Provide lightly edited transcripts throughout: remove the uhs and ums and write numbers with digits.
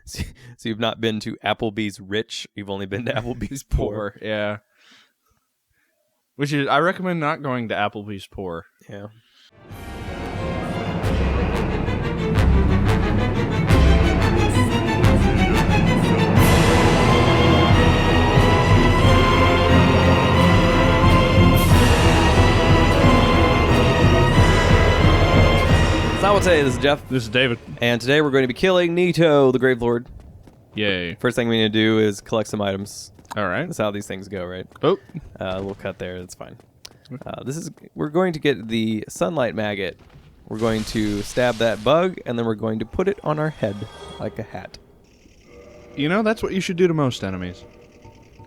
So you've not been to Applebee's rich. You've only been to Applebee's poor. Yeah. Which is, I recommend not going to Applebee's poor. Yeah. So I would say this is Jeff. This is David. And today we're going to be killing Nito, the Gravelord. Yay. First thing we need to do is collect some items. All right. That's how these things go, right? Oh. We'll cut there. That's fine. We're going to get the sunlight maggot. We're going to stab that bug, and then we're going to put it on our head like a hat. You know, that's what you should do to most enemies.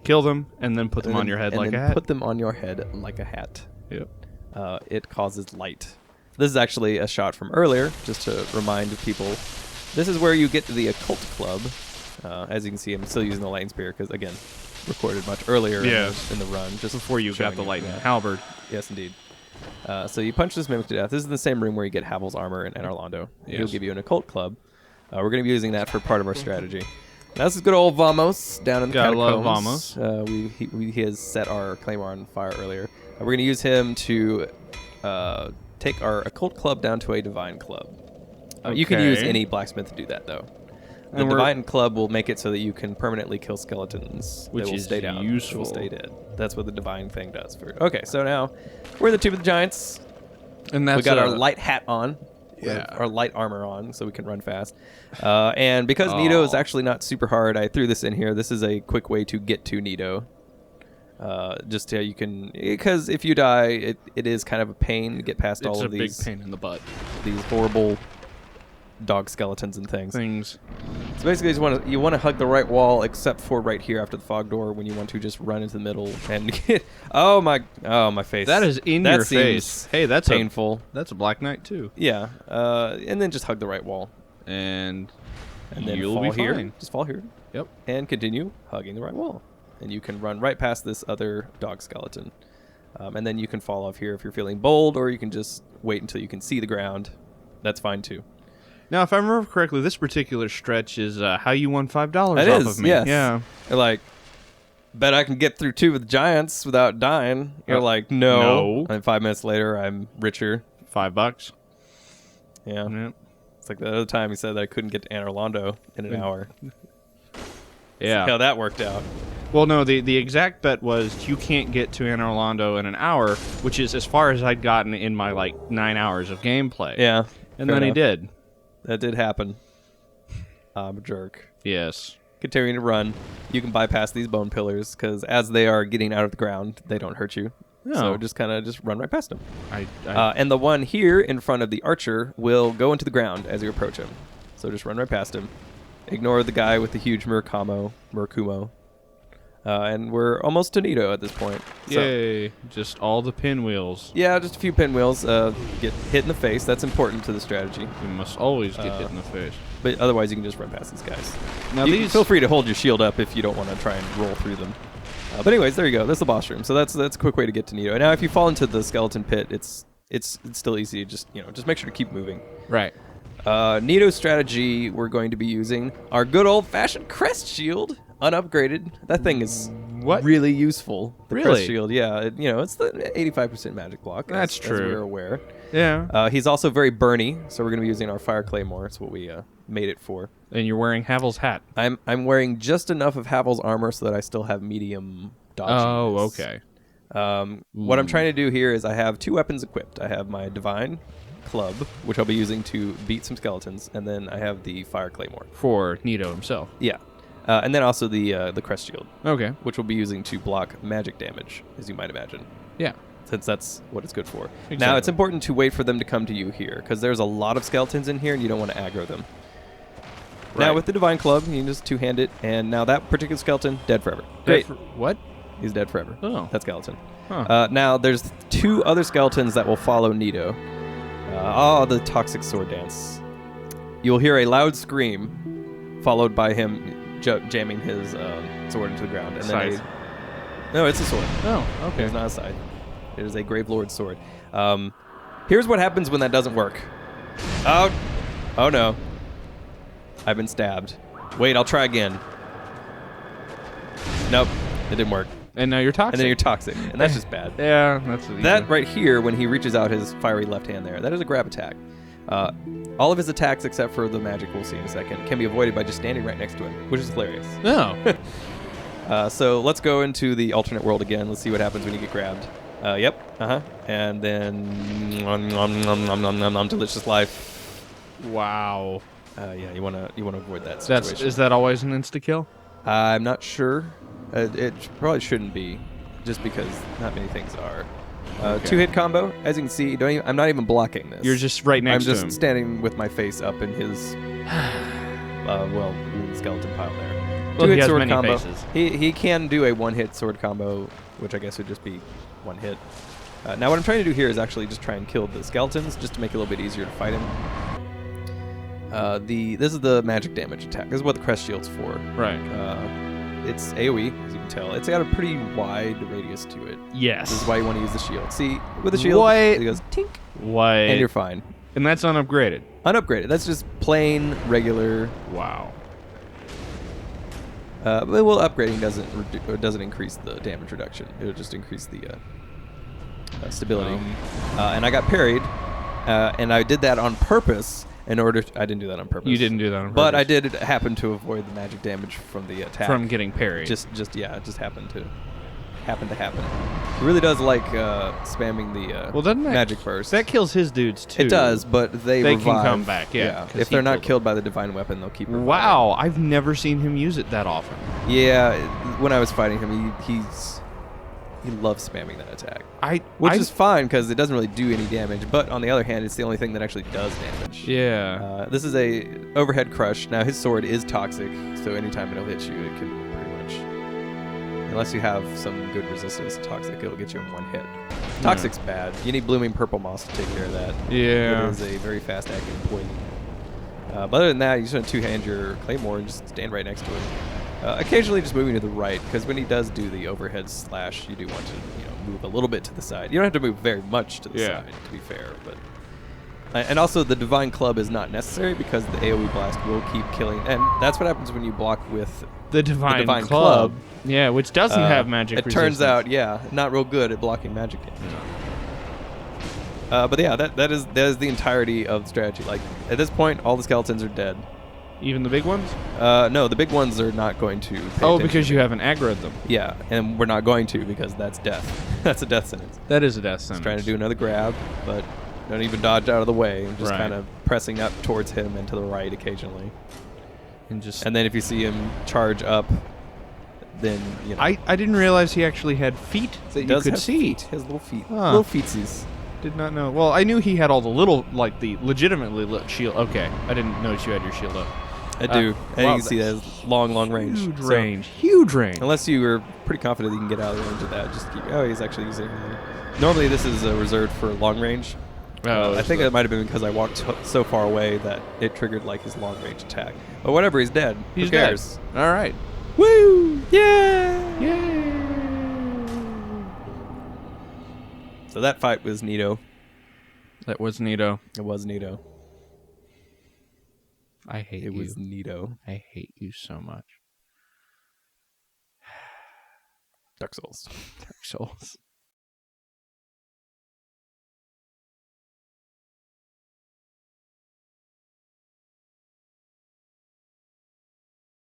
Kill them, and then put them on your head like a hat. Put them on your head like a hat. Yep. It causes light. This is actually a shot from earlier, just to remind people. This is where you get to the Occult Club. As you can see, I'm still using the lightning spear because, again, recorded much earlier in the run. Just before you got the lightning halberd. Yes, indeed. So you punch this mimic to death. This is the same room where you get Havel's armor and Orlando. Yes. He'll give you an Occult Club. We're going to be using that for part of our strategy. Now, this is good old Vamos down in the catacombs. Love Vamos. He has set our Claymore on fire earlier. We're going to use him to take our Occult Club down to a Divine Club. You can use any blacksmith to do that, though. The Divine Club will make it so that you can permanently kill skeletons. Which will is stay down. useful. Will stay dead. That's what the Divine thing does. Okay, so now we're the Tomb of the Giants. And that's we got our light hat on. Yeah. Our light armor on, so we can run fast. And because Nito is actually not super hard, I threw this in here. This is a quick way to get to Nito. Just so you can, because if you die, it is kind of a pain to get past all of these. It's a big pain in the butt. These horrible dog skeletons and things. So basically, you want to hug the right wall, except for right here after the fog door, when you want to just run into the middle and get. Oh my face! That is in your face. Hey, that's painful. That's a Black Knight too. Yeah, and then just hug the right wall, and then you'll fall be here. fine. Just fall here. Yep. And continue hugging the right wall, and you can run right past this other dog skeleton, and then you can fall off here if you're feeling bold, or you can just wait until you can see the ground. That's fine too. Now, if I remember correctly, this particular stretch is how you won $5 off of me. Yes. Yeah. You're like, bet I can get through 2 with giants without dying. You're like, no. And 5 minutes later, I'm richer. $5. Yeah. Yep. It's like the other time he said that I couldn't get to Anne Orlando in an hour. Yeah. See how that worked out. Well, no, the exact bet was you can't get to Anne Orlando in an hour, which is as far as I'd gotten in my, 9 hours of gameplay. Yeah. And then he did. That did happen. I'm a jerk. Yes. Continuing to run, you can bypass these bone pillars because as they are getting out of the ground, they don't hurt you. No. So just run right past them. I and the one here in front of the archer will go into the ground as you approach him. So just run right past him. Ignore the guy with the huge Murakumo. And we're almost to Nito at this point. Yay. Just all the pinwheels. Yeah, just a few pinwheels. Get hit in the face. That's important to the strategy. You must always get hit in the face. But otherwise, you can just run past these guys. Now feel free to hold your shield up if you don't want to try and roll through them. But anyways, there you go. That's the boss room. So that's a quick way to get to Nito. Now, if you fall into the skeleton pit, it's still easy. Just make sure to keep moving. Right. Nito Strategy, we're going to be using our good old-fashioned Crest Shield. Unupgraded. That thing is really useful. The Crest Shield, yeah. It's the 85% magic block. That's true. As we're aware. Yeah. He's also very burny, so we're going to be using our Fire Claymore. That's what we made it for. And you're wearing Havel's hat. I'm wearing just enough of Havel's armor so that I still have medium dodge. Oh, okay. What I'm trying to do here is I have 2 weapons equipped. I have my Divine Club, which I'll be using to beat some skeletons, and then I have the Fire Claymore. For Nito himself. Yeah. And then also the Crest Shield. Okay. Which we'll be using to block magic damage, as you might imagine. Yeah. Since that's what it's good for. Exactly. Now, it's important to wait for them to come to you here, because there's a lot of skeletons in here, and you don't want to aggro them. Right. Now, with the Divine Club, you can just two-hand it, and now that particular skeleton, dead forever. Great. What? He's dead forever. Oh. That skeleton. Huh. Now, there's 2 other skeletons that will follow Nito. The Toxic Sword Dance. You'll hear a loud scream, followed by him jamming his sword into the ground. And then no, it's a sword. Oh, okay. It's not a scythe. It is a Gravelord sword. Here's what happens when that doesn't work. Oh no. I've been stabbed. Wait, I'll try again. Nope, it didn't work. And now you're toxic. And then you're toxic, and that's just bad. Yeah, that's what That right here, when he reaches out his fiery left hand there, that is a grab attack. All of his attacks, except for the magic we'll see in a second, can be avoided by just standing right next to him, which is hilarious. No. So let's go into the alternate world again. Let's see what happens when you get grabbed. Yep. And then delicious life. Wow. Yeah, you wanna avoid that situation. Is that always an insta kill? I'm not sure. It probably shouldn't be, just because not many things are. Okay. 2-hit combo. As you can see, I'm not even blocking this. You're just right next to him. I'm just standing with my face up in his, skeleton pile there. Well, 2-hit he has sword many combo. faces. He can do a 1-hit sword combo, which I guess would just be 1 hit. Now what I'm trying to do here is actually just try and kill the skeletons, just to make it a little bit easier to fight him. This is the magic damage attack. This is what the Crest Shield's for. Right. It's AoE, as you can tell. It's got a pretty wide radius to it. Yes. This is why you want to use the shield. See, with the shield, What? it goes tink, What? and you're fine. And that's unupgraded. Unupgraded. That's just plain, regular. Wow. Well, upgrading doesn't increase the damage reduction. It'll just increase the stability. And I got parried, and I did that on purpose. I didn't do that on purpose. You didn't do that on purpose. But I did happen to avoid the magic damage from the attack. From getting parried. It just happened to happen. It really does like spamming the magic burst. That kills his dudes too. It does, but they can revive. come back. Yeah. If they're not killed by the divine weapon, they'll keep reviving. Wow, I've never seen him use it that often. Yeah, when I was fighting him, he loves spamming that attack. Which is fine because it doesn't really do any damage. But on the other hand, it's the only thing that actually does damage. Yeah. This is a overhead crush. Now his sword is toxic, so anytime it'll hit you, it can pretty much, unless you have some good resistance to toxic, it'll get you in 1 hit. Toxic's bad. You need blooming purple moss to take care of that. Yeah. It is a very fast acting poison. But other than that, you just want to 2-hand your claymore and just stand right next to it. Occasionally just moving to the right, because when he does do the overhead slash, you do want to move a little bit to the side. You don't have to move very much to the side, to be fair. But and also the divine club is not necessary because the AoE blast will keep killing, and that's what happens when you block with the divine club. Yeah, which doesn't have magic resistance. It turns out, not real good at blocking magic damage. But yeah, that is the entirety of the strategy. Like at this point, all the skeletons are dead. Even the big ones? No, the big ones are not going to pay attention. Because you haven't aggroed them. Yeah, and we're not going to because that's death. That's a death sentence. That is a death sentence. Just trying to do another grab, but don't even dodge out of the way. Just kind of pressing up towards him and to the right occasionally. And then if you see him charge up, then, I didn't realize he actually had feet that you could see. Feet. His little feet. Little feetsies. Did not know. Well, I knew he had all the little, like the legitimately lit shield. Okay, I didn't notice you had your shield up. I do. And you can see that has long range. Huge range. Unless you were pretty confident you can get out of the range of that, just keep. Oh, he's actually using. Normally, this is reserved for long range. I think it might have been because I walked so far away that it triggered like his long range attack. But whatever, he's dead. Who cares? Dead. All right. Woo! Yeah! Yay! So that fight was Nito. That was Nito. It was Nito. I hate you. It was Nito. I hate you so much. Dark Souls. Dark Souls.